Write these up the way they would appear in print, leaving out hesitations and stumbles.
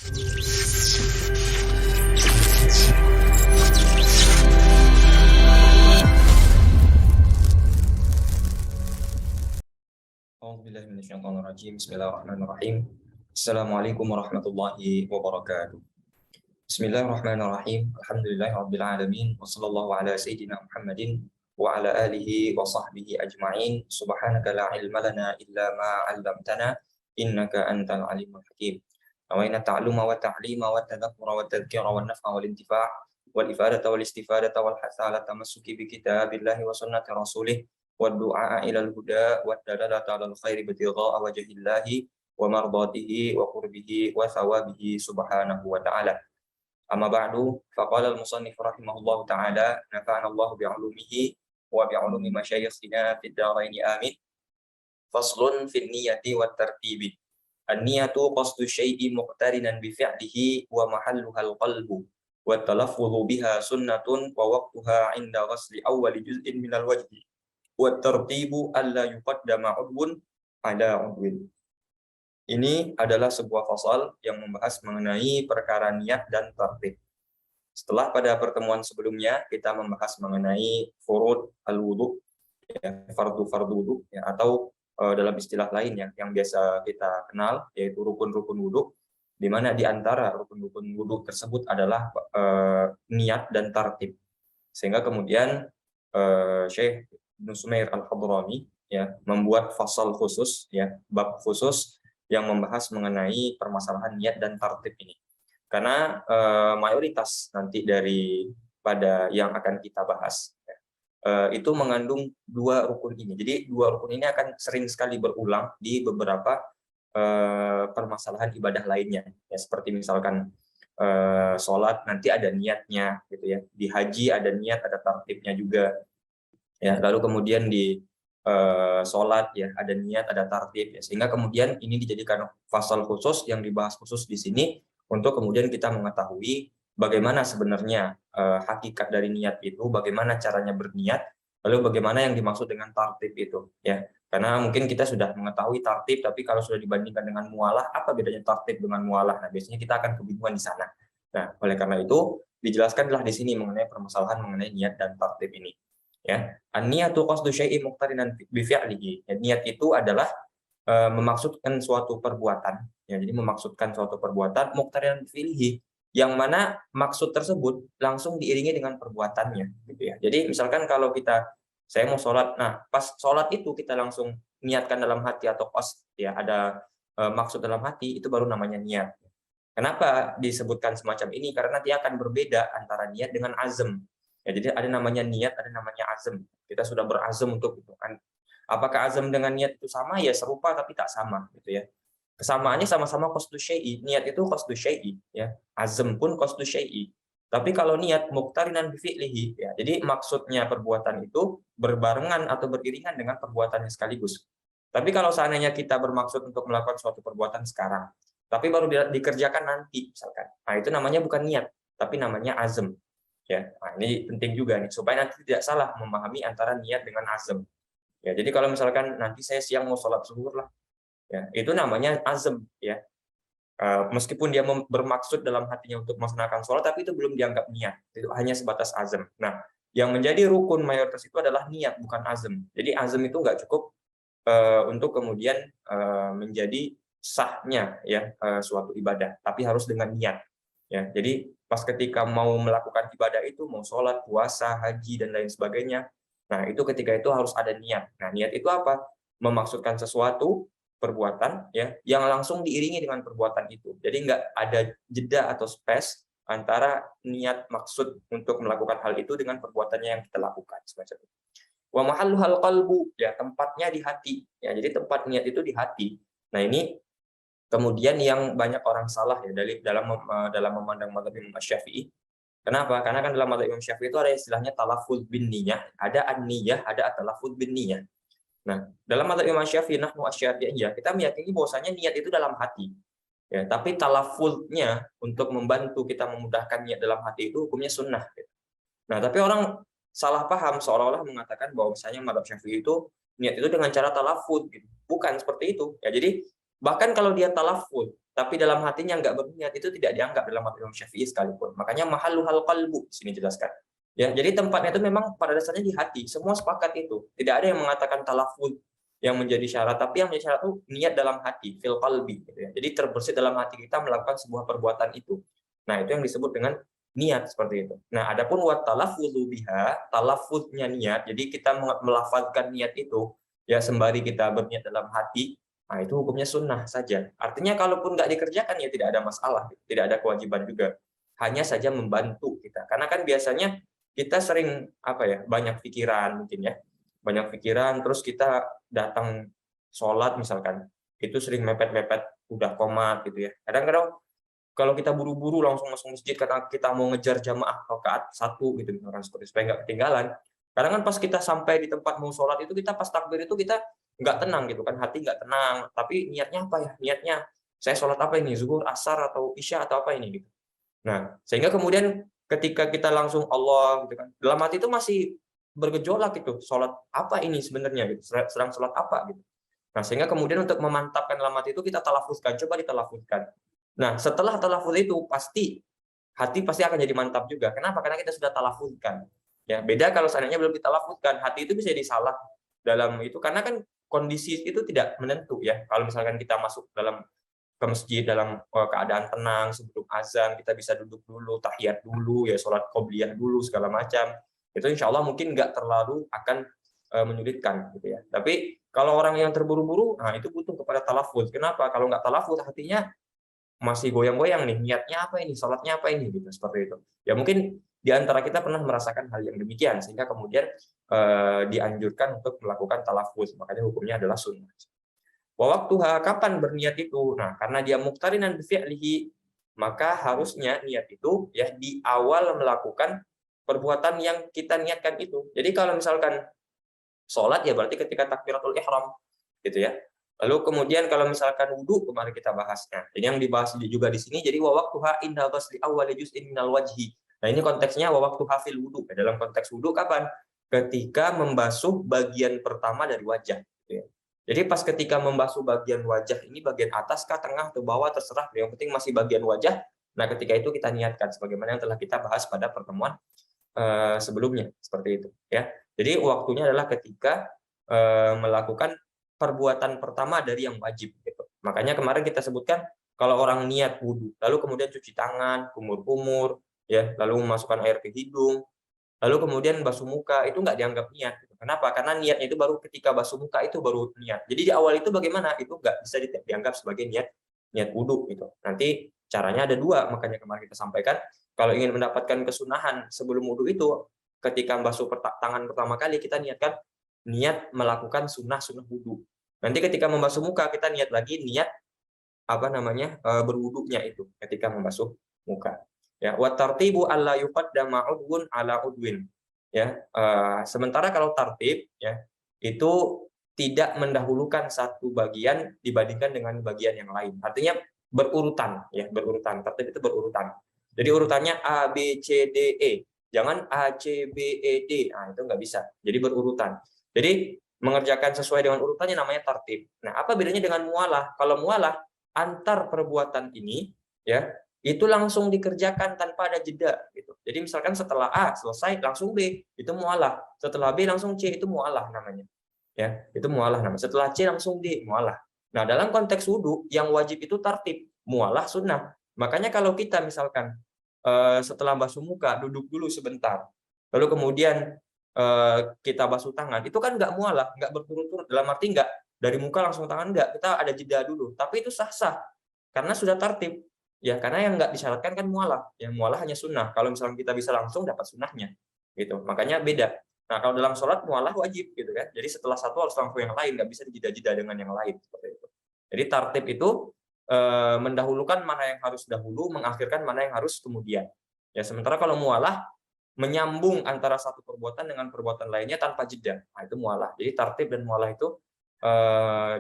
Bismillahirrahmanirrahim. Assalamualaikum warahmatullahi wabarakatuh. Bismillahirrahmanirrahim. Alhamdulillahirabbil alamin wa sallallahu ala sayyidina Muhammadin wa ala alihi wa sahbihi ajma'in. Subhanaka la ilma lana illa ma 'allamtana innaka antal alimul hakim. Nawaina ta'alluma wa ta'lima wa tadhakkura wa tadhkira wa naf'a wal intifa' wal ifadata wal istifadata wal hasala tamassuki bi kitabillahi wa sunnati rasulih wad du'a ila al huda wad dalalata 'alal khairi bitigha'a wajhillahi wa mardatihi wa qurbihi wa thawabihi subhanahu wa ta'ala. Amma ba'du, faqala al-musannif rahimahullahu ta'ala, nafa'ana Allah bi'ulumihi wa bi'ulumi masyayikhina fid dharain amin. Faslun fin niyati wat tartibi. An-niyatu qasdu syai'i muqtarinan bi fi'lihi wa mahalluha al-qalbu wa talaffudhu biha sunnatun wa waqtuha 'inda ghasli awwali juz'in minal wajhi wa tartibu alla yuqaddama 'udwun 'ala 'udwin. Ini adalah sebuah fasal yang membahas mengenai perkara niat dan tartib. Setelah pada pertemuan sebelumnya kita membahas mengenai furud al-wudu, ya, fardu wudu, ya, atau dalam istilah lain yang biasa kita kenal yaitu rukun-rukun wudu, di mana di antara rukun-rukun wudu tersebut adalah niat dan tartib. Sehingga kemudian Syekh Ibnu Sumair Al-Hadrami ya membuat fasal khusus, ya, bab khusus yang membahas mengenai permasalahan niat dan tartib ini. Karena mayoritas nanti daripada yang akan kita bahas itu mengandung dua rukun ini. Jadi dua rukun ini akan sering sekali berulang di beberapa permasalahan ibadah lainnya. Ya, seperti misalkan sholat nanti ada niatnya, gitu ya. Di haji ada niat, ada tartibnya juga. Ya, lalu kemudian di sholat ya ada niat, ada tartib, ya. Sehingga kemudian ini dijadikan fasal khusus yang dibahas khusus di sini untuk kemudian kita mengetahui bagaimana sebenarnya hakikat dari niat itu, bagaimana caranya berniat, lalu bagaimana yang dimaksud dengan tartib itu, ya. Karena mungkin kita sudah mengetahui tartib, tapi kalau sudah dibandingkan dengan mualah, apa bedanya tartib dengan mualah? Nah, biasanya kita akan kebingungan di sana. Nah, oleh karena itu dijelaskanlah di sini mengenai permasalahan mengenai niat dan tartib ini. Ya, an-niyatu qasdu syai'in muqtarinan bi fi'lihi. Ya, niat itu adalah memaksudkan suatu perbuatan, ya. Jadi memaksudkan suatu perbuatan muqtarinan bi fi'lihi, yang mana maksud tersebut langsung diiringi dengan perbuatannya, gitu ya. Jadi misalkan kalau saya mau sholat, nah pas sholat itu kita langsung niatkan dalam hati atau qasd, ya, ada maksud dalam hati, itu baru namanya niat. Kenapa disebutkan semacam ini? Karena dia akan berbeda antara niat dengan azam. Ya, jadi ada namanya niat, ada namanya azam. Kita sudah berazam untuk itu kan. Apakah azam dengan niat itu sama? Ya serupa tapi tak sama, gitu ya. Kesamaannya sama-sama qasdu syai'i. Niat itu qasdu syai'i, ya. Azam pun qasdu syai'i. Tapi kalau niat muqtarinan bi fi'lihi, ya. Jadi maksudnya perbuatan itu berbarengan atau beriringan dengan perbuatannya sekaligus. Tapi kalau seandainya kita bermaksud untuk melakukan suatu perbuatan sekarang, tapi baru dikerjakan nanti misalkan. Nah, itu namanya bukan niat, tapi namanya azam. Ya, nah ini penting juga nih supaya nanti tidak salah memahami antara niat dengan azam. Ya, jadi kalau misalkan nanti saya siang mau sholat zuhur lah, ya itu namanya azam, ya. Meskipun dia bermaksud dalam hatinya untuk melaksanakan sholat, tapi itu belum dianggap niat, itu hanya sebatas azam. Nah, yang menjadi rukun mayoritas itu adalah niat, bukan azam. Jadi azam itu nggak cukup untuk kemudian menjadi sahnya, ya, suatu ibadah, tapi harus dengan niat. Ya, jadi pas ketika mau melakukan ibadah itu, mau sholat, puasa, haji, dan lain sebagainya, nah itu ketika itu harus ada niat. Nah, niat itu apa? Memaksudkan sesuatu perbuatan, ya, yang langsung diiringi dengan perbuatan itu. Jadi nggak ada jeda atau space antara niat maksud untuk melakukan hal itu dengan perbuatannya yang kita lakukan, semacam itu. Wa mahalluhal qalbu, ya, tempatnya di hati. Ya, jadi tempat niat itu di hati. Nah, ini kemudian yang banyak orang salah, ya, dalam memandang mazhab Imam Syafi'i. Kenapa? Karena kan dalam mazhab Imam Syafi'i itu ada istilahnya talaffuz bin niyah, ada an-niyah, ada at-talaffuz bin niyah. Nah, dalam mazhab Imam Syafi'i, nahnu asy-Syafi'iyah, kita meyakini bahwasanya niat itu dalam hati. Ya, tapi talaffuznya untuk membantu kita memudahkan niat dalam hati itu hukumnya sunnah. Nah, tapi orang salah paham seolah-olah mengatakan bahwa misalnya mazhab Syafi'i itu niat itu dengan cara talaffuz, gitu. Bukan seperti itu. Ya, jadi bahkan kalau dia talaffuz, tapi dalam hatinya nggak berniat, itu tidak dianggap dalam mazhab Imam Syafi'i sekalipun. Makanya mahalluhal qalbu di sini jelaskan. Ya, jadi tempatnya itu memang pada dasarnya di hati. Semua sepakat itu. Tidak ada yang mengatakan talafuz yang menjadi syarat, tapi yang menjadi syarat itu niat dalam hati, fil qalbi gitu ya. Jadi terbersih dalam hati kita melakukan sebuah perbuatan itu. Nah, itu yang disebut dengan niat seperti itu. Nah, adapun wa talaffuzu biha, talaffuznya niat. Jadi kita melafazkan niat itu ya sembari kita berniat dalam hati. Nah, itu hukumnya sunnah saja. Artinya kalaupun nggak dikerjakan ya tidak ada masalah, tidak ada kewajiban juga. Hanya saja membantu kita. Karena kan biasanya kita sering banyak pikiran mungkin ya. Banyak pikiran terus kita datang sholat misalkan. Itu sering mepet-mepet udah komat gitu ya. Kadang-kadang kalau kita buru-buru langsung masuk masjid karena kita mau ngejar jamaah rakaat 1 gitu misalkan supaya nggak ketinggalan. Kadang kan pas kita sampai di tempat mau sholat itu kita pas takbir itu kita nggak tenang gitu kan, hati nggak tenang. Tapi niatnya apa ya? Niatnya saya sholat apa ini? Zuhur, asar atau isya atau apa ini gitu. Nah, sehingga kemudian ketika kita langsung Allah gitu kan, dalam hati itu masih bergejolak gitu, sholat apa ini sebenarnya gitu, sedang sholat apa gitu. Nah, sehingga kemudian untuk memantapkan dalam hati itu kita talafuzkan, coba ditalafuzkan. Nah, setelah talafuz itu pasti hati pasti akan jadi mantap juga. Kenapa? Karena kita sudah talafuzkan. Ya, beda kalau seandainya belum ditalafuzkan, hati itu bisa disalah dalam itu karena kan kondisi itu tidak menentu ya. Kalau misalkan kita masuk ke masjid dalam keadaan tenang sebelum azan, kita bisa duduk dulu, tahiyat dulu, ya sholat qobliyah dulu segala macam. Itu insya Allah mungkin nggak terlalu akan menyulitkan gitu ya. Tapi kalau orang yang terburu-buru, nah itu butuh kepada talafuz. Kenapa? Kalau nggak talafuz hatinya masih goyang-goyang nih, niatnya apa ini, sholatnya apa ini, gitu seperti itu. Ya mungkin di antara kita pernah merasakan hal yang demikian, sehingga kemudian dianjurkan untuk melakukan talafuz, makanya hukumnya adalah sunnah. Waktuha, kapan berniat itu? Nah, karena dia muqtarinan bi fi'lihi, maka harusnya niat itu ya di awal melakukan perbuatan yang kita niatkan itu. Jadi kalau misalkan sholat ya berarti ketika takbiratul ihram, gitu ya. Lalu kemudian kalau misalkan wudhu, kemarin kita bahasnya. Jadi yang dibahas juga di sini, jadi wa waqtuha inda ghusli awwali juz'in minal wajhi. Nah, ini konteksnya wa waqtuha fil wudhu. Dalam konteks wudhu kapan? Ketika membasuh bagian pertama dari wajah. Gitu ya. Jadi pas ketika membasuh bagian wajah ini, bagian atas kah, tengah, atau bawah, terserah. Yang penting masih bagian wajah. Nah, ketika itu kita niatkan, sebagaimana yang telah kita bahas pada pertemuan sebelumnya. Seperti itu. Ya. Jadi waktunya adalah ketika melakukan perbuatan pertama dari yang wajib gitu. Makanya kemarin kita sebutkan kalau orang niat wudhu, lalu kemudian cuci tangan, kumur-kumur, ya, lalu memasukkan air ke hidung, lalu kemudian basuh muka, itu nggak dianggap niat. Gitu. Kenapa? Karena niatnya itu baru ketika basuh muka itu baru niat. Jadi di awal itu bagaimana? Itu nggak bisa dianggap sebagai niat wudhu gitu. Nanti caranya ada dua, makanya kemarin kita sampaikan kalau ingin mendapatkan kesunahan sebelum wudhu itu, ketika basuh tangan pertama kali kita niatkan niat melakukan sunnah wudhu. Nanti ketika membasuh muka kita niat lagi niat berwudhunya itu ketika membasuh muka. Ya, wa tartibu alla yuqaddama udwun ala udwin. Ya, sementara kalau tartib ya itu tidak mendahulukan satu bagian dibandingkan dengan bagian yang lain. Artinya berurutan ya, berurutan. Tartib itu berurutan. Jadi urutannya A B C D E. Jangan A C B E D. Nah, itu nggak bisa. Jadi berurutan. Jadi mengerjakan sesuai dengan urutannya namanya tartib. Nah, apa bedanya dengan mualah? Kalau mualah antar perbuatan ini ya itu langsung dikerjakan tanpa ada jeda gitu. Jadi misalkan setelah A selesai langsung B, itu mualah. Setelah B langsung C, itu mualah namanya. Ya, itu mualah namanya. Setelah C langsung D, mualah. Nah, dalam konteks wudhu yang wajib itu tartib, mualah sunnah. Makanya kalau kita misalkan setelah basuh muka duduk dulu sebentar. Lalu kemudian kita basuh tangan, itu kan nggak mualah, nggak berturut-turut. Dalam arti nggak dari muka langsung tangan, nggak. Kita ada jeda dulu. Tapi itu sah-sah. Karena sudah tertib. Ya, karena yang nggak disyaratkan kan mualah. Yang mualah hanya sunnah. Kalau misalnya kita bisa langsung dapat sunnahnya. Gitu. Makanya beda. Nah, kalau dalam sholat mualah wajib. Gitu kan. Jadi setelah satu harus langsung yang lain. Nggak bisa dijeda-jeda dengan yang lain. Seperti itu. Jadi tertib itu mendahulukan mana yang harus dahulu, mengakhirkan mana yang harus kemudian. Ya, sementara kalau mualah menyambung antara satu perbuatan dengan perbuatan lainnya tanpa jeda. Nah, itu mualah. Jadi tartib dan mualah itu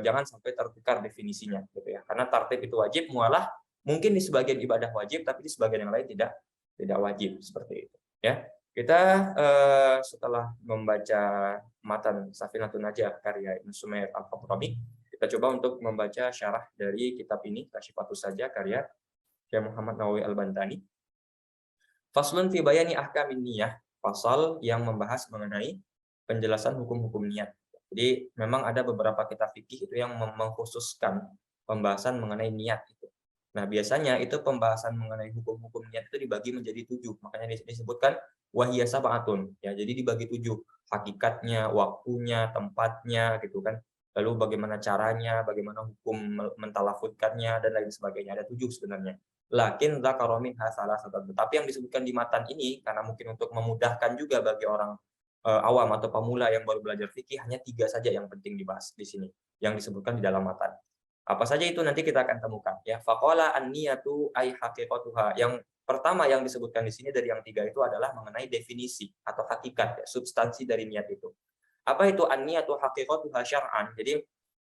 jangan sampai tertukar definisinya gitu ya. Karena tartib itu wajib, mualah mungkin di sebagian ibadah wajib tapi di sebagian yang lain tidak wajib seperti itu ya. Kita setelah membaca matan Safinatun Najah karya Ibnu Sumair Al-Khattabi, kita Kita coba untuk membaca syarah dari kitab ini, Kasyifatus Saja, karya Syekh Muhammad Nawawi Al-Bantani. Faslun fi bayani ahkamin niyah, pasal yang membahas mengenai penjelasan hukum-hukum niat. Jadi memang ada beberapa kitab fikih itu yang mengkhususkan pembahasan mengenai niat itu. Nah, biasanya itu pembahasan mengenai hukum-hukum niat itu dibagi menjadi 7. Makanya disebutkan wahiyya sab'atun. Ya, jadi dibagi 7. Hakikatnya, waktunya, tempatnya gitu kan. Lalu bagaimana caranya, bagaimana hukum mentalafutkannya dan lain sebagainya. Ada 7 sebenarnya. Lakin dzakara minha salasatan. Tapi yang disebutkan di matan ini karena mungkin untuk memudahkan juga bagi orang awam atau pemula yang baru belajar fikih, hanya 3 saja yang penting dibahas di sini yang disebutkan di dalam matan. Apa saja itu nanti kita akan temukan ya. Faqala an-niyatu ay haqiqatuha. Yang pertama yang disebutkan di sini dari yang 3 itu adalah mengenai definisi atau hakikat ya, substansi dari niat itu. Apa itu an-niyatu haqiqatuha syar'an? Jadi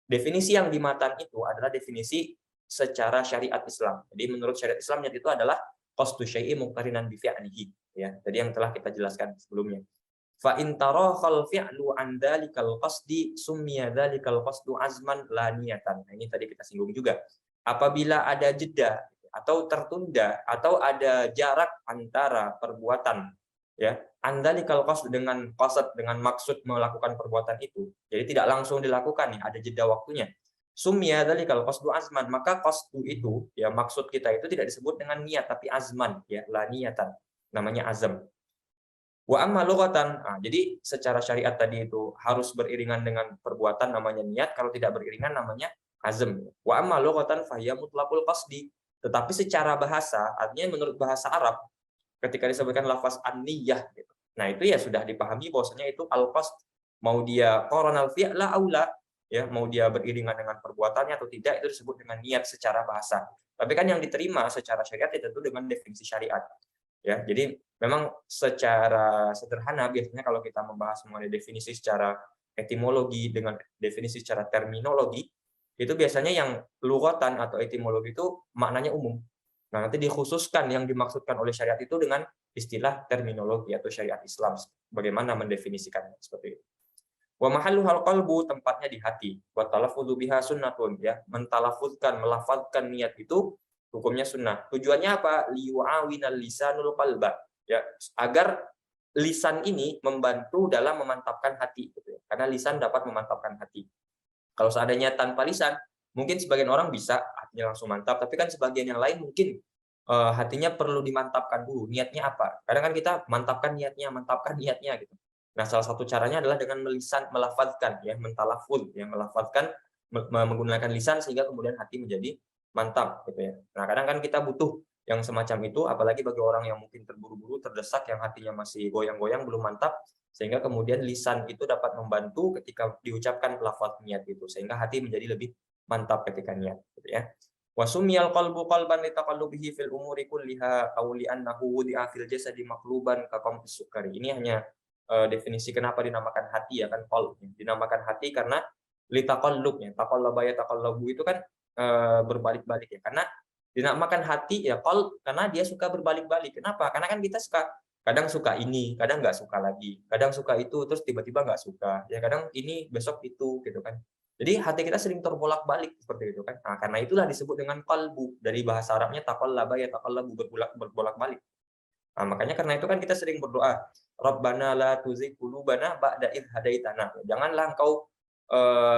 definisi yang di matan itu adalah definisi secara syariat Islam. Jadi menurut syariat Islam niat itu adalah qasdu syai'i muqtarinan bi fi'lihi ya. Jadi yang telah kita jelaskan sebelumnya. Fa in tarakhal fi'lu an dzalikal qasdi summiya dzalikal qasdu azman la niyatan. Nah, ini tadi kita singgung juga. Apabila ada jeda atau tertunda atau ada jarak antara perbuatan ya, andalikal qasd dengan qasad dengan maksud melakukan perbuatan itu. Jadi tidak langsung dilakukan nih, ada jeda waktunya. Summiya dzalikal qasdu azman, maka qasdu itu ya maksud kita itu tidak disebut dengan niat tapi azman ya, la niyatan. Namanya azam. Wa amma lughatan, jadi secara syariat tadi itu harus beriringan dengan perbuatan namanya niat, kalau tidak beriringan namanya azm. Wa amma lughatan fahiya mutlaqul qasdi. Tetapi secara bahasa, artinya menurut bahasa Arab, ketika disebutkan lafaz an-niyah gitu. Nah, itu ya sudah dipahami bahwasanya itu al-qasd. Mau dia qaranal fi'la aula, ya, mau dia beriringan dengan perbuatannya atau tidak, itu disebut dengan niat secara bahasa. Tapi kan yang diterima secara syariat itu tentu dengan definisi syariat. Ya, jadi memang secara sederhana biasanya kalau kita membahas mengenai definisi secara etimologi dengan definisi secara terminologi, itu biasanya yang lughatan atau etimologi itu maknanya umum. Nah, nanti dikhususkan yang dimaksudkan oleh syariat itu dengan istilah terminologi atau syariat Islam. Bagaimana mendefinisikannya seperti itu. Wa mahalluhal qalbu, tempatnya di hati. Wa talaffudzu biha sunnatun, ya, mentalafuzkan, melafazkan niat itu hukumnya sunnah. Tujuannya apa? Liyu'awinal lisanul qalba, ya, agar lisan ini membantu dalam memantapkan hati gitu ya. Karena lisan dapat memantapkan hati. Kalau seandainya tanpa lisan, mungkin sebagian orang bisa hatinya langsung mantap, tapi kan sebagian yang lain mungkin hatinya perlu dimantapkan dulu. Niatnya apa? Kadang kan kita mantapkan niatnya gitu. Nah, salah satu caranya adalah dengan melisan, melafazkan, ya, mentalafuz, ya, melafazkan menggunakan lisan sehingga kemudian hati menjadi mantap, gitu ya. Nah, kadang kan kita butuh yang semacam itu, apalagi bagi orang yang mungkin terburu-buru, terdesak, yang hatinya masih goyang-goyang, belum mantap, sehingga kemudian lisan itu dapat membantu ketika diucapkan lafaz niat itu, sehingga hati menjadi lebih mantap ketika niat, gitu ya. Wa sumiyal qalbu qalban litaqallubihi fil umuri kulliha aw li'annahu wudi'a fil jasadi maqluban ka qam'is sukari. Ini hanya definisi kenapa dinamakan hati ya kan, qalb. Dinamakan hati karena litaqallub ya. Taqallaba yataqallabu itu kan berbalik-balik ya. Karena dinamakan hati ya qalb karena dia suka berbalik-balik. Kenapa? Karena kan kita kadang suka ini, kadang nggak suka lagi. Kadang suka itu terus tiba-tiba nggak suka. Ya kadang ini besok itu gitu kan. Jadi hati kita sering terbolak-balik seperti itu kan. Nah, karena itulah disebut dengan qalbu. Dari bahasa Arabnya taqallaba yataqallabu, berbolak-balik. Nah, makanya karena itu kan kita sering berdoa, Rabbana la tuzigh qulubana ba'da idh hadaitana. Janganlah engkau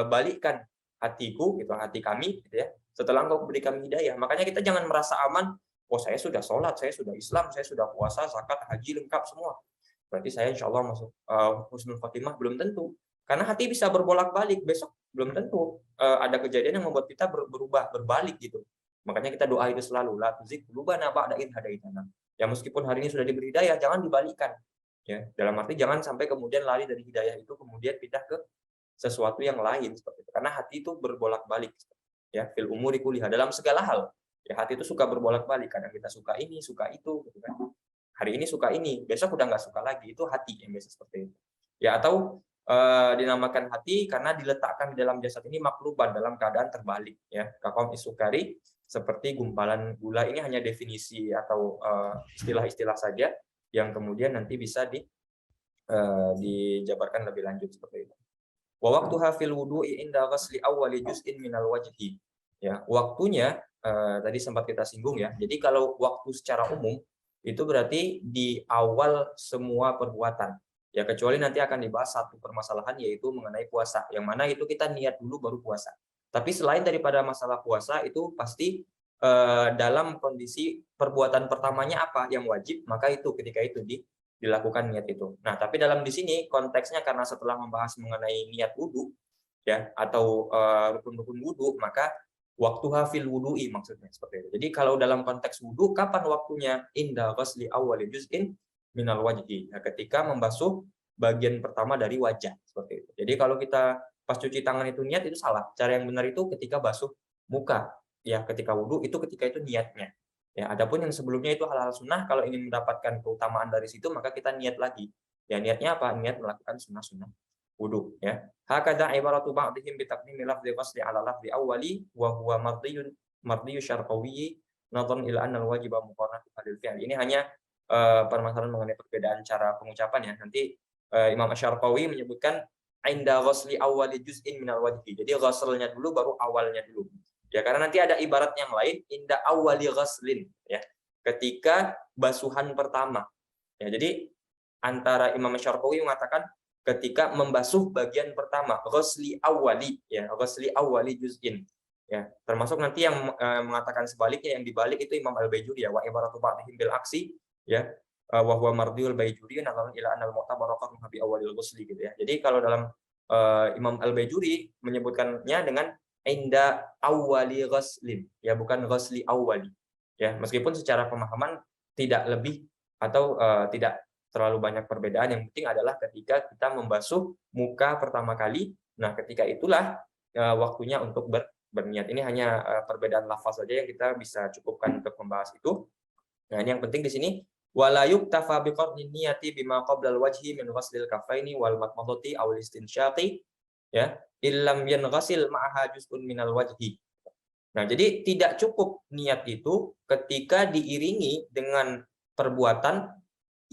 balikkan hatiku gitu, hati kami gitu ya, setelah engkau beri kami hidayah. Makanya kita jangan merasa aman, oh saya sudah sholat, saya sudah Islam, saya sudah puasa, zakat, haji lengkap semua. Berarti saya insya Allah masuk husnul khotimah, belum tentu. Karena hati bisa berbolak-balik, besok belum tentu ada kejadian yang membuat kita berubah, berbalik gitu. Makanya kita doa itu selalu, la tuzigh qulubana ba'da idh hadaitana. Ya meskipun hari ini sudah diberi hidayah, jangan dibalikkan. Ya, dalam arti jangan sampai kemudian lari dari hidayah itu kemudian pindah ke sesuatu yang lain seperti itu. Karena hati itu berbolak-balik. Ya, fil umuri kuliah dalam segala hal. Ya, hati itu suka berbolak-balik. Kadang kita suka ini, suka itu, gitu kan. Hari ini suka ini, besok udah nggak suka lagi. Itu hati yang biasa seperti itu. Ya, atau dinamakan hati karena diletakkan di dalam jasad ini makluban dalam keadaan terbalik. Ya, kakom isukari, seperti gumpalan gula. Ini hanya definisi atau istilah-istilah saja yang kemudian nanti bisa dijabarkan lebih lanjut seperti itu. Wa waqtuha fil wudu'i inda ghasli awwali juz'in minal wajhi. Ya, waktunya tadi sempat kita singgung ya. Jadi kalau waktu secara umum itu berarti di awal semua perbuatan. Ya, kecuali nanti akan dibahas satu permasalahan yaitu mengenai puasa. Yang mana itu kita niat dulu baru puasa. Tapi selain daripada masalah puasa itu pasti dalam kondisi perbuatan pertamanya apa yang wajib, maka itu ketika itu dilakukan niat itu. Nah, tapi dalam di sini konteksnya karena setelah membahas mengenai niat wudu ya atau rukun-rukun wudu, maka waktu hafil wudu'i maksudnya seperti itu. Jadi kalau dalam konteks wudu, kapan waktunya? Inda ghasli awwali juz'in minal wajhi. Nah, ketika membasuh bagian pertama dari wajah seperti itu. Jadi kalau kita pas cuci tangan itu niat itu salah. Cara yang benar itu ketika basuh muka. Ya, ketika wudu itu ketika itu niatnya. Ya, adapun yang sebelumnya itu hal-hal sunnah, kalau ingin mendapatkan keutamaan dari situ maka kita niat lagi. Ya, niatnya apa? Niat melakukan sunnah-sunnah wudu ya. Hakadha ibaratu ba'dihim bi taqdimi lafzi qasdi ala lafzi awwali wa huwa mardiyyu syarqawiyyi nadhan ila anna al-wajiba muqarnatu lil fi'l. Ini hanya permasalahan mengenai perbedaan cara pengucapan ya. Nanti Imam Asy-Syarqawi menyebutkan inda ghasli awwali juz'in minal wajhi. Jadi ghaslnya dulu baru awalnya dulu. Ya, karena nanti ada ibarat yang lain inda awwali ghaslin ya. Ketika basuhan pertama. Ya, jadi antara Imam Asy-Syarqawi mengatakan ketika membasuh bagian pertama, ghasli awwali ya, ghasli awwali juz'in. Ya, termasuk nanti yang mengatakan sebaliknya, yang dibalik itu Imam Al-Baijuri ya, wa ibaratu ba'dihim bil aksi ya, wa huwa mardiyul Baijuri nazaran ila anal mu'tabaraqatu bi awwalil ghusli gitu ya. Jadi kalau dalam Imam Al-Baijuri menyebutkannya dengan inda awwali ghaslin ya, bukan ghasli awwali ya, meskipun secara pemahaman tidak lebih atau tidak terlalu banyak perbedaan. Yang penting adalah ketika kita membasuh muka pertama kali, nah ketika itulah waktunya untuk berniat. Ini hanya perbedaan lafaz saja yang kita bisa cukupkan untuk membahas itu. Nah, ini yang penting di sini wala yuktafa biqarnin niyati bima qabla al-wajhi min ghaslil kaffaini wal madmadati aw istinsyaqi ya illam yanghasil ma'aha juz'un minal wajhi. Nah, jadi tidak cukup niat itu ketika diiringi dengan perbuatan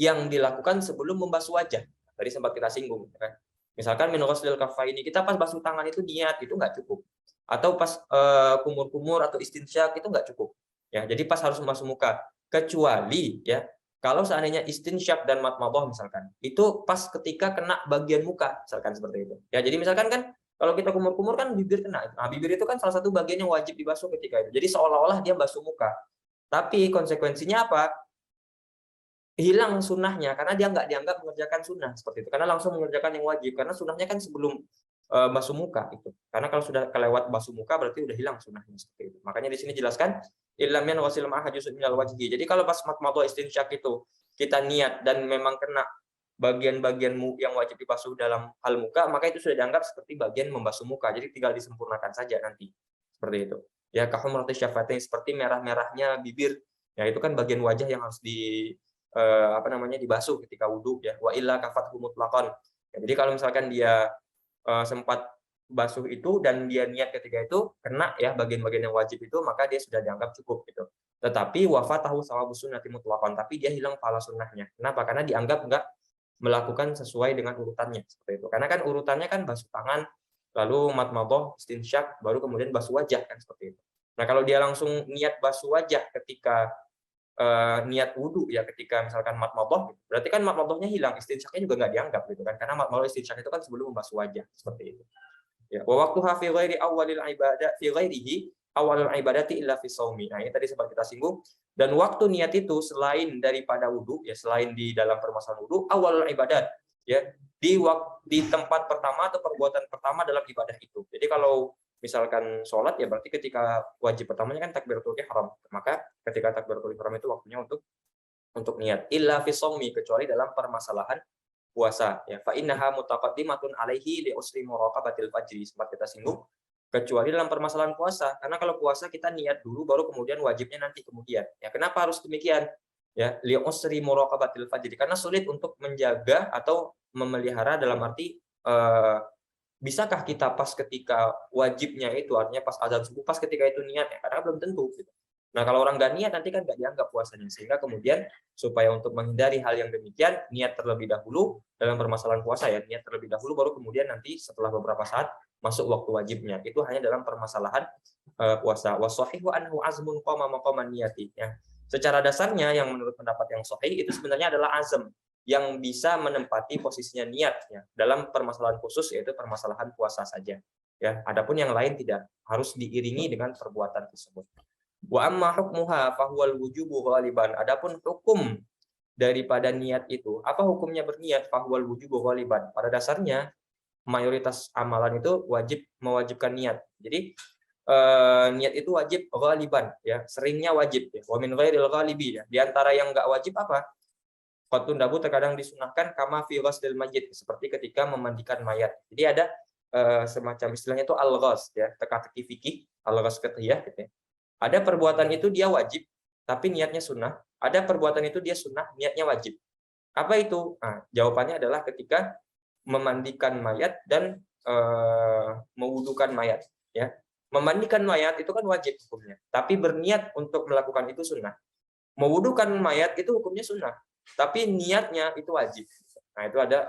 yang dilakukan sebelum membasuh wajah. Tadi sempat kita singgung kan. Misalkan min ghaslil kaffaini, kita pas basuh tangan itu niat itu nggak cukup. Atau pas kumur-kumur atau istinsyak itu nggak cukup. Ya, jadi pas harus membasuh muka. Kecuali ya kalau seandainya istinsyak dan madmadah misalkan, itu pas ketika kena bagian muka, misalkan seperti itu. Ya, jadi misalkan kan kalau kita kumur-kumur kan bibir kena. Nah, bibir itu kan salah satu bagian yang wajib dibasuh ketika itu. Jadi seolah-olah dia basuh muka. Tapi konsekuensinya apa? Hilang sunnahnya karena dia nggak dianggap mengerjakan sunnah seperti itu. Karena langsung mengerjakan yang wajib. Karena sunnahnya kan sebelum basuh muka itu. Karena kalau sudah kelewat basuh muka berarti udah hilang sunnahnya seperti itu. Makanya di sini jelaskan illam yanwasil ma'aha juz'un minal wajhi. Jadi kalau pas madmadha istinsyak itu kita niat dan memang kena bagian-bagian yang wajib dibasuh dalam hal muka, maka itu sudah dianggap seperti bagian membasuh muka. Jadi tinggal disempurnakan saja nanti. Seperti itu. Ya, kahumrati syafatain, seperti merah-merahnya bibir. Ya, itu kan bagian wajah yang harus dibasuh ketika wudhu ya. Wa illa kafathu mutlaqan. Ya, jadi kalau misalkan dia sempat basuh itu dan dia niat ketika itu kena ya bagian-bagian yang wajib itu, maka dia sudah dianggap cukup gitu. Tetapi wafatahu shawabus sunnati mutlaqan, tapi dia hilang pahala sunnahnya. Kenapa? Karena dianggap enggak melakukan sesuai dengan urutannya seperti itu. Karena kan urutannya kan basuh tangan, lalu madmadhah, istinsyak, baru kemudian basuh wajah kan seperti itu. Nah, kalau dia langsung niat basuh wajah ketika niat wudu ya, ketika misalkan madmadhah, berarti kan madmadhahnya hilang, istinsyaknya juga nggak dianggap gitu kan, karena madmadhah istinsyak itu kan sebelum membasuh wajah seperti itu. Ya, wa waqtuha fi ghairi awwalil ibadah fi ghairihi awalul ibadati illa fi shaumi. Nah, ini tadi sempat kita singgung. Dan waktu niat itu selain daripada wudu ya, selain di dalam permasalahan wudu, awalul ibadat ya, di tempat pertama atau perbuatan pertama dalam ibadah itu. Jadi kalau misalkan sholat ya berarti ketika wajib pertamanya kan takbiratul ihram. Maka ketika takbiratul ihram itu waktunya untuk niat. Illa fi shaumi, kecuali dalam permasalahan puasa ya, fa innaha mutaqaddimatun alaihi li usri muraqabatil fajri, sempat kita singgung, kecuali dalam permasalahan puasa, karena kalau puasa kita niat dulu baru kemudian wajibnya nanti kemudian ya. Kenapa harus demikian ya? Li usri muraqabatil fajri, karena sulit untuk menjaga atau memelihara, dalam arti bisakah kita pas ketika wajibnya itu, artinya pas azan subuh, pas ketika itu niat ya, karena belum tentu gitu. Nah, kalau orang nggak niat nanti kan nggak dianggap puasanya. Sehingga kemudian supaya untuk menghindari hal yang demikian, niat terlebih dahulu dalam permasalahan puasa ya, niat terlebih dahulu baru kemudian nanti setelah beberapa saat masuk waktu wajibnya. Itu hanya dalam permasalahan puasa. Wasohihu anhu azmun qoma maqaman niyati. Ya. Secara dasarnya yang menurut pendapat yang sahih itu sebenarnya adalah azam yang bisa menempati posisinya niat ya, dalam permasalahan khusus yaitu permasalahan puasa saja. Ya, adapun yang lain tidak harus diiringi dengan perbuatan tersebut. Wa amma hukmuha fahuwal wujubu ghaliban. Adapun hukum daripada niat itu, apa hukumnya berniat? Fahuwal wujubu ghaliban. Pada dasarnya mayoritas amalan itu mewajibkan niat. Jadi niat itu wajib ghaliban ya, seringnya wajib ya. Wa min ghairil ghalibi ya. Di antara yang enggak wajib apa? Qatun dabu terkadang disunahkan kama fi ghusl majid, seperti ketika memandikan mayat. Jadi ada semacam istilahnya itu al-ghas ya, teka-teki fikih, al-ghas fiqhiyah gitu ya. Ada perbuatan itu dia wajib, tapi niatnya sunnah. Ada perbuatan itu dia sunnah, niatnya wajib. Apa itu? Nah, jawabannya adalah ketika memandikan mayat dan mewudukan mayat. Ya, memandikan mayat itu kan wajib hukumnya, tapi berniat untuk melakukan itu sunnah. Mewudukan mayat itu hukumnya sunnah, tapi niatnya itu wajib. Nah, itu ada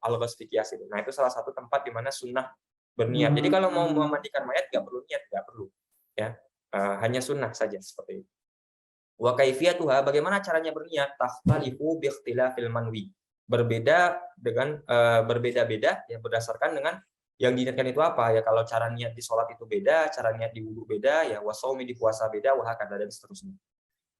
al-ghas fiqhiyah itu. Nah, itu salah satu tempat di mana sunnah berniat. Jadi kalau mau memandikan mayat nggak perlu niat, nggak perlu. Ya, hanya sunnah saja seperti itu. Wa kaifiyatuha, bagaimana caranya berniat? Takhtalifu bi ikhtilafil manwi. Berbeda-beda ya, berdasarkan dengan yang diniatkan itu apa ya. Kalau cara niat di sholat itu beda, cara niat di wudu beda ya, wasaumi di puasa beda, wahakadha dan seterusnya.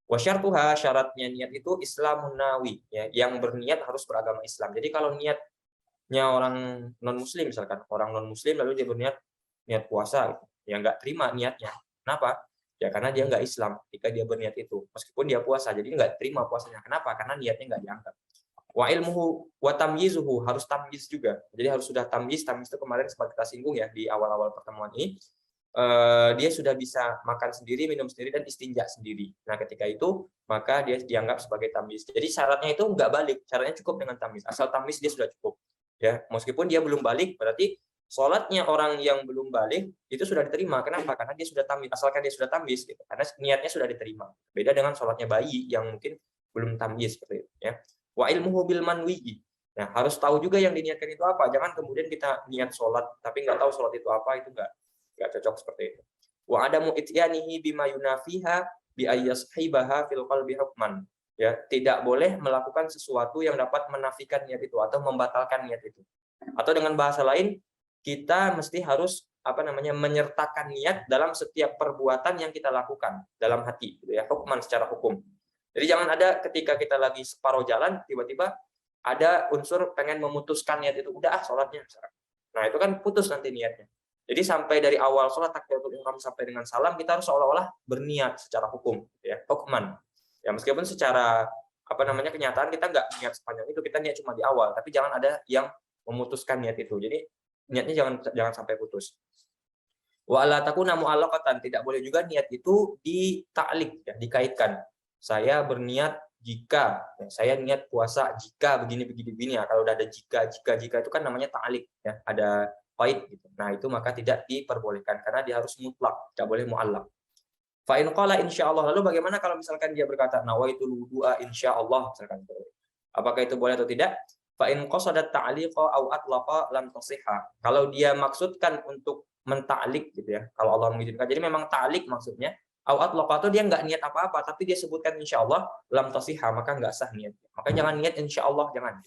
Wa syartuha, syaratnya niat itu islamun nawi ya, yang berniat harus beragama Islam. Jadi kalau niatnya orang non muslim, misalkan orang non muslim lalu dia berniat niat puasa gitu, ya nggak terima niatnya. Kenapa? Ya karena dia nggak Islam ketika dia berniat itu, meskipun dia puasa, jadi nggak terima puasanya. Kenapa? Karena niatnya nggak dianggap. Wa ilmuhu wa tamyizuhu, harus tamyiz juga. Jadi harus sudah tamyiz. Tamyiz itu kemarin sempat kita singgung ya di awal-awal pertemuan ini. Dia sudah bisa makan sendiri, minum sendiri, dan istinja sendiri. Nah, ketika itu maka dia dianggap sebagai tamyiz. Jadi syaratnya itu nggak balik, syaratnya cukup dengan tamyiz. Asal tamyiz dia sudah cukup. Ya, meskipun dia belum balik, berarti sholatnya orang yang belum balik itu sudah diterima. Kenapa? Karena dia sudah tamyiz. Asalkan dia sudah tamyiz, gitu. Karena niatnya sudah diterima. Beda dengan sholatnya bayi yang mungkin belum tamyiz seperti itu. Ya. Wa ilmuhu bil manwi. Nah, harus tahu juga yang diniatkan itu apa. Jangan kemudian kita niat sholat tapi nggak tahu sholat itu apa, itu nggak cocok seperti itu. Wa adamu ityanihi bima yunafiha bi ayyashibaha fil qalbi hukman. Ya, tidak boleh melakukan sesuatu yang dapat menafikan niat itu atau membatalkan niat itu. Atau dengan bahasa lain, kita mesti harus menyertakan niat dalam setiap perbuatan yang kita lakukan dalam hati, gitu ya, hukman secara hukum. Jadi jangan ada ketika kita lagi separuh jalan tiba-tiba ada unsur pengen memutuskan niat itu, udah sholatnya. Nah, itu kan putus nanti niatnya. Jadi sampai dari awal sholat takbiratul ihram sampai dengan salam kita harus seolah-olah berniat secara hukum, ya, hukman. Ya, meskipun secara kenyataan kita nggak niat sepanjang itu, kita niat cuma di awal, tapi jangan ada yang memutuskan niat itu. Jadi niatnya jangan sampai putus. Wa la takuna mu'allaqatan, tidak boleh juga niat itu ditaklik ya, dikaitkan. Saya berniat jika, ya, saya niat puasa jika begini ya. Kalau udah ada jika itu kan namanya ta'lik ya, ada qaid gitu. Nah, itu maka tidak diperbolehkan karena dia harus mutlak, tidak boleh mu'allaq. Fa in qala insyaallah, lalu bagaimana kalau misalkan dia berkata nawaitul wudu'a insyaallah misalkan. Apakah itu boleh atau tidak? Fa in qasada ta'liqa aw atlaqa lam tasihha. Kalau dia maksudkan untuk mentaklik gitu ya. Kalau Allah mengizinkan. Jadi memang ta'lik maksudnya, aw atlaqa atau dia enggak niat apa-apa tapi dia sebutkan insyaallah lam tasihha, maka enggak sah niatnya. Maka jangan niat insyaallah, jangan.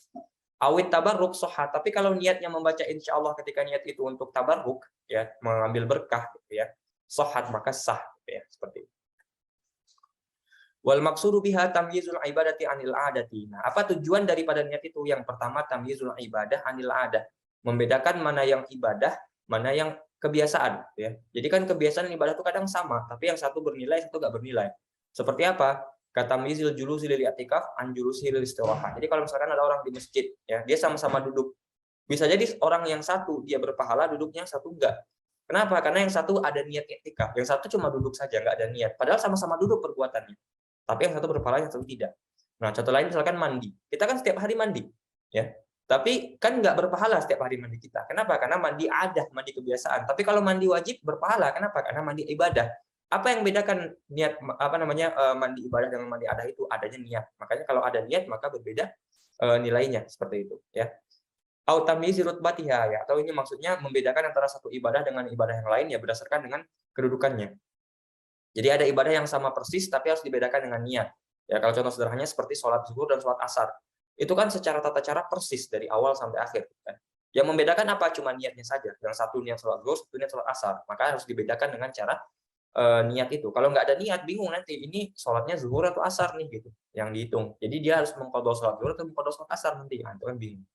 Awit tabarruk sahha, tapi kalau niatnya membaca insyaallah ketika niat itu untuk tabarruk ya, mengambil berkah gitu ya. Sahhat, maka sah gitu ya, seperti itu. Wal maqsudu biha tamyizul ibadati anil adati. Nah, apa tujuan daripada niat itu? Yang pertama tamyizul ibadah anil adah. Membedakan mana yang ibadah, mana yang kebiasaan ya. Jadi kan kebiasaan ibadah itu kadang sama, tapi yang satu bernilai, satu enggak bernilai. Seperti apa? Kata tamyizul julusi lil i'tikaf an julusi lil istirahah. Jadi kalau misalkan ada orang di masjid ya, dia sama-sama duduk. Bisa jadi orang yang satu dia berpahala duduknya, yang satu enggak. Kenapa? Karena yang satu ada niat i'tikaf, yang satu cuma duduk saja, enggak ada niat. Padahal sama-sama duduk perbuatannya. Tapi yang satu berpahala, yang satu tidak. Nah, contoh lain misalkan mandi. Kita kan setiap hari mandi, ya. Tapi kan nggak berpahala setiap hari mandi kita. Kenapa? Karena mandi adah, mandi kebiasaan. Tapi kalau mandi wajib berpahala. Kenapa? Karena mandi ibadah. Apa yang membedakan niat mandi ibadah dengan mandi adah itu adanya niat. Makanya kalau ada niat maka berbeda nilainya seperti itu ya. Au tamyizi rutbatiha ya, atau ini maksudnya membedakan antara satu ibadah dengan ibadah yang lain ya berdasarkan dengan kedudukannya. Jadi ada ibadah yang sama persis tapi harus dibedakan dengan niat. Ya kalau contoh sederhananya seperti sholat zuhur dan sholat asar. Itu kan secara tata cara persis dari awal sampai akhir kan. Yang membedakan apa? Cuma niatnya saja. Yang satu niat sholat zuhur, satu niat sholat asar. Maka harus dibedakan dengan cara niat itu. Kalau nggak ada niat, bingung nanti ini sholatnya zuhur atau asar nih gitu, yang dihitung. Jadi dia harus mengqadha sholat zuhur atau mengqadha sholat asar nanti, nah, itu kan bingung.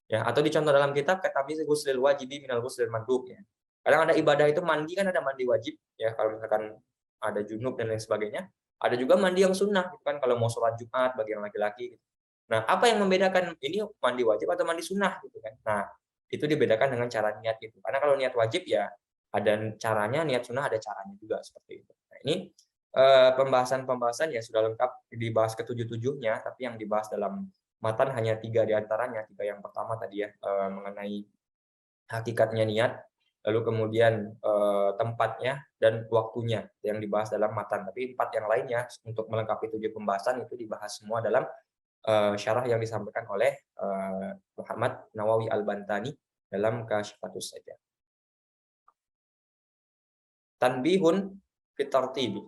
Ya, atau dicontoh dalam kitab katamyiz ghuslil wajibi minal ghuslil mandub ya. Kadang ada ibadah itu mandi kan ada mandi wajib ya, kalau misalkan ada junub dan lain sebagainya. Ada juga mandi yang sunnah gitu kan kalau mau sholat Jumat bagi yang laki-laki gitu. Nah, apa yang membedakan ini mandi wajib atau mandi sunnah gitu kan. Nah, itu dibedakan dengan cara niat itu. Karena kalau niat wajib ya ada caranya, niat sunnah ada caranya juga seperti itu. Nah, ini pembahasan-pembahasan ya sudah lengkap dibahas ketujuh-tujuhnya, tapi yang dibahas dalam matan hanya 3 diantaranya. 3 yang pertama tadi ya, mengenai hakikatnya niat, lalu kemudian tempatnya dan waktunya yang dibahas dalam matan. Tapi 4 yang lainnya untuk melengkapi 7 pembahasan itu dibahas semua dalam syarah yang disampaikan oleh Muhammad Nawawi Al-Bantani dalam Kasyifatus Sajjah. Tanbihun fit tartibi.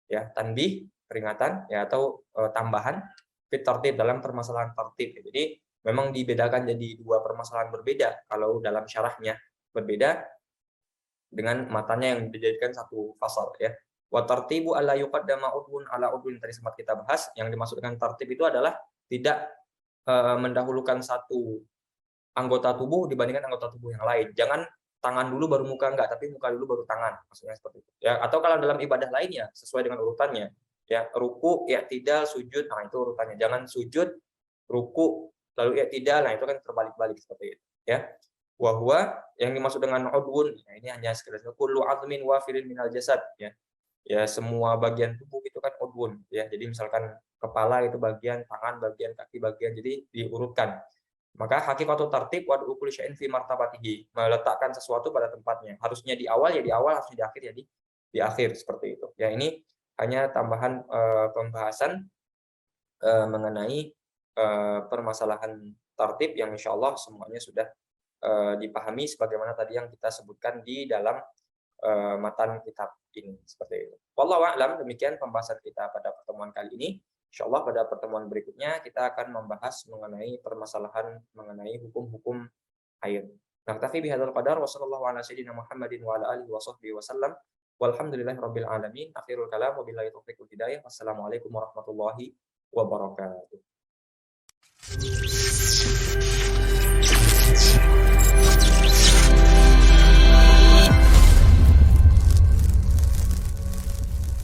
Ya, tanbih peringatan ya atau tambahan fit tartib dalam permasalahan tartib. Jadi memang dibedakan jadi 2 permasalahan berbeda kalau dalam syarahnya berbeda dengan matanya yang dijadikan satu fasal ya. Wa tartibu alla yuqaddama udwun ala udwin, tadi sempat kita bahas. Yang dimaksud dengan tartib itu adalah tidak mendahulukan satu anggota tubuh dibandingkan anggota tubuh yang lain. Jangan tangan dulu baru muka, enggak, tapi muka dulu baru tangan, maksudnya seperti itu. Ya, atau kalau dalam ibadah lainnya sesuai dengan urutannya. Ya, ruku, i'tidal, sujud, nah itu urutannya. Jangan sujud, ruku, lalu i'tidal, nah itu kan terbalik-balik seperti itu, ya. Wa huwa yang dimaksud dengan udwun, nah ini hanya sekedar kullu 'azmin wafirin minal jasad, ya. Ya, semua bagian tubuh itu kan udwun, ya. Jadi misalkan kepala itu bagian, tangan bagian, kaki bagian, jadi diurutkan. Maka hakikatul tartib wa kulli syai'in fi martabatihi, meletakkan sesuatu pada tempatnya. Harusnya di awal ya di awal, harusnya di akhir ya di akhir seperti itu. Ya, ini hanya tambahan pembahasan mengenai permasalahan tartib yang insyaallah semuanya sudah dipahami sebagaimana tadi yang kita sebutkan di dalam matan kitab ini seperti itu. Wallahu a'lam, demikian pembahasan kita pada pertemuan kali ini. Insyaallah pada pertemuan berikutnya kita akan membahas mengenai permasalahan mengenai hukum-hukum haid. Naktafi bihadzal qadar wa sallallahu ala sayyidina Muhammadin wa ala alihi wa sahbihi wasallam. Walhamdulillahirabbil alamin. Akhirul kalam wa billahi taufiq wal hidayah. Wassalamualaikum warahmatullahi wabarakatuh.